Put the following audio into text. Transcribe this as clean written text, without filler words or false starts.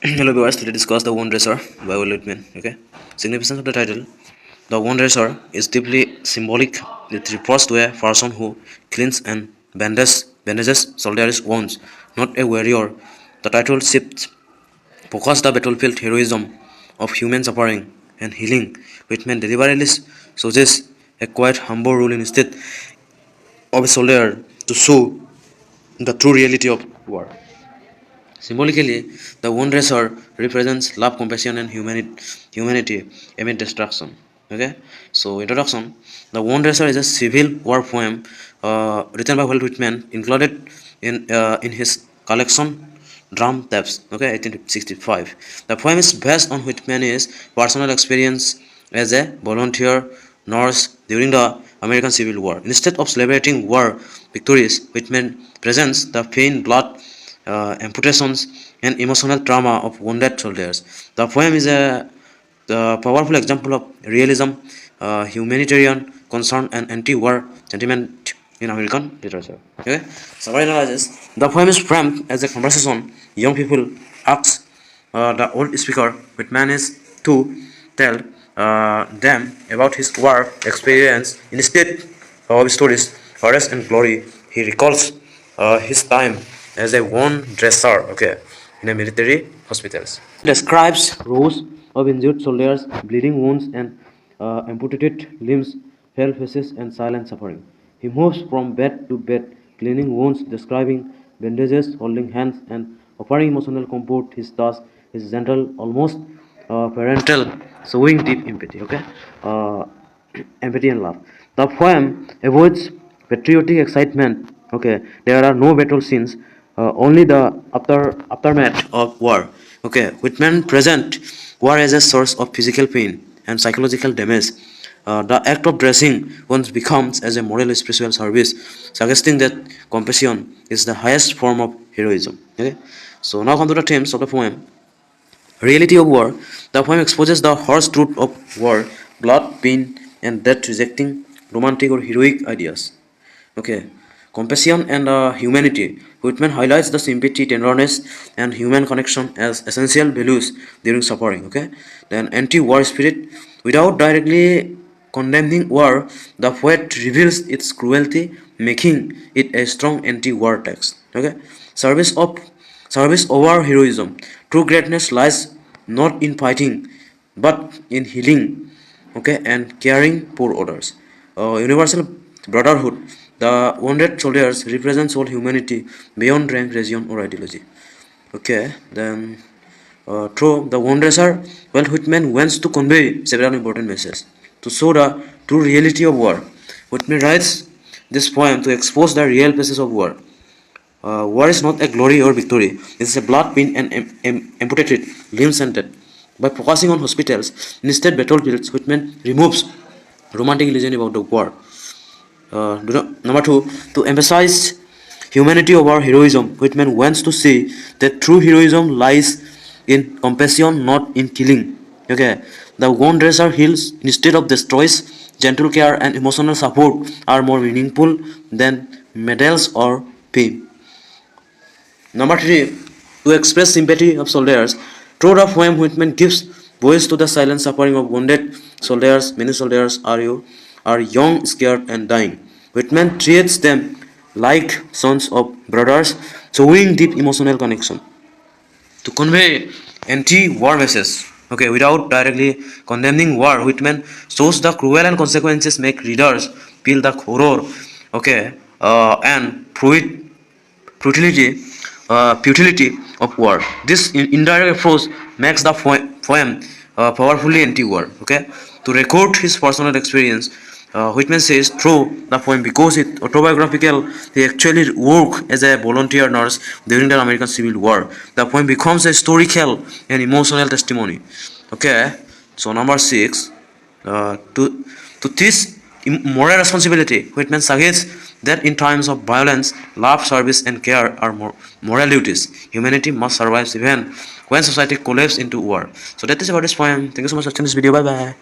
Hello viewers, today discuss the One Racer by Whitman. Okay, significance of the title: the One Racer is deeply symbolic. It refers to a person who cleans and bandages soldiers' wounds, not a warrior. The title shifts focus the battlefield heroism of human suffering and healing. Whitman deliberately suggests a quiet, humble rule instead of a soldier to show the true reality of war. Symbolically, the wound dresser represents love, compassion, and humanity amid destruction. Okay, so introduction: the wound dresser is a civil war poem written by Walt Whitman, included in his collection Drum Taps. Okay, 1865. The poem is based on Whitman's personal experience as a volunteer nurse during the American Civil War. Instead of celebrating war victories, Whitman presents the pain, blood, amputations, and emotional trauma of wounded soldiers. The poem is a powerful example of realism, humanitarian concern, and anti-war sentiment in American literature. Okay, summary analysis: the poem is framed as a conversation. Young people ask the old speaker, Whitman is to tell them about his war experience. Instead of stories, horrors, and glory, he recalls his time as a wound dresser, okay, in a military hospitals. Describes rows of injured soldiers, bleeding wounds, and amputated limbs, pale faces, and silent suffering. He moves from bed to bed, cleaning wounds, describing bandages, holding hands, and offering emotional comfort. His task is gentle, almost parental, showing deep empathy. Okay, uh, empathy and love. The poem avoids patriotic excitement. Okay, there are no battle scenes, only the aftermath of war. Okay, Whitman present war as a source of physical pain and psychological damage. The act of dressing once becomes as a moral spiritual service, suggesting that compassion is the highest form of heroism. Okay, so now come to the themes of the poem. Reality of war. The poem exposes the harsh truth of war, blood, pain, and death, rejecting romantic or heroic ideas. Okay, compassion and humanity. Whitman highlights the sympathy, tenderness, and human connection as essential values during suffering. Okay, then anti-war spirit. Without directly condemning war, the poet reveals its cruelty, making it a strong anti-war text. Okay, service of service over heroism. True greatness lies not in fighting, but in healing, okay, and caring for others. Universal brotherhood. The wounded soldiers represents all humanity beyond rank, region, or ideology. Okay, then through the Wanderer, well, Whitman wants to convey several important messages to show the true reality of war. Whitman writes this poem to expose the real faces of war. War is not a glory or victory. It is a blood, pain, and amputated limbs and death. By focusing on hospitals, instead battlefields, Whitman removes romantic illusion about the war. Number two, to emphasize humanity over heroism, Whitman wants to say that true heroism lies in compassion, not in killing. Okay, the wound dresser heals instead of destroys. Gentle care and emotional support are more meaningful than medals or fame. Number three, to express sympathy of soldiers. Through the poem, Whitman gives voice to the silent suffering of wounded soldiers. Many soldiers are young, scared, and dying. Whitman treats them like sons of brothers, showing deep emotional connection. To convey anti-war message, okay, without directly condemning war, Whitman shows the cruel and consequences make readers feel the horror, okay, and futility, futility of war. This indirect approach makes the poem powerfully anti-war. Okay, to record his personal experience, Whitman says through the poem because it autobiographical, he actually worked as a volunteer nurse during the American Civil War. The poem becomes a historical and emotional testimony. Okay, so number six, to this moral responsibility, Whitman suggests that in times of violence, love, service, and care are more moral duties. Humanity must survive even when society collapses into war. So that is about this poem. Thank you so much for watching this video. Bye bye.